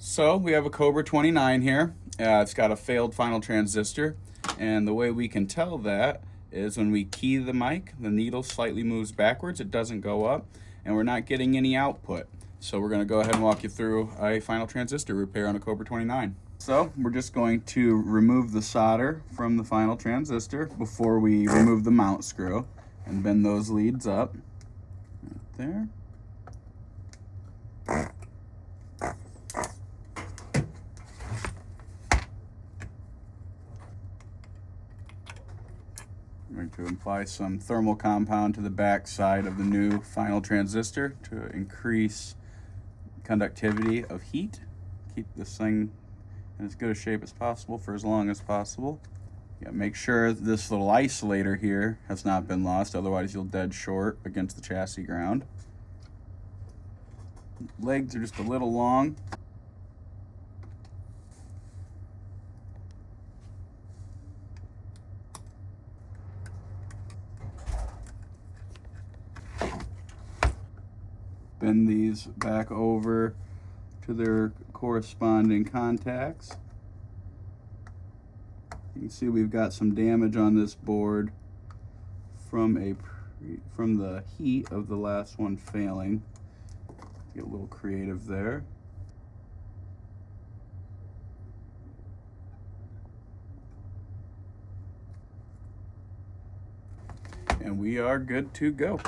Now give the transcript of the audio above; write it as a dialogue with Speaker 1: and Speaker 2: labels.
Speaker 1: So we have a Cobra 29 here. It's got a failed final transistor, and the way we can tell that is when we key the mic, the needle slightly moves backwards, it doesn't go up, and we're not getting any output. So we're going to go ahead and walk you through a final transistor repair on a Cobra 29. So we're just going to remove the solder from the final transistor before we remove the mount screw and bend those leads up right there. I'm going to apply some thermal compound to the back side of the new final transistor to increase conductivity of heat. Keep this thing in as good a shape as possible for as long as possible. Make sure this little isolator here has not been lost, otherwise you'll dead short against the chassis ground. Legs are just a little long. Bend these back over to their corresponding contacts. You can see we've got some damage on this board from the heat of the last one failing. Get a little creative there. And we are good to go.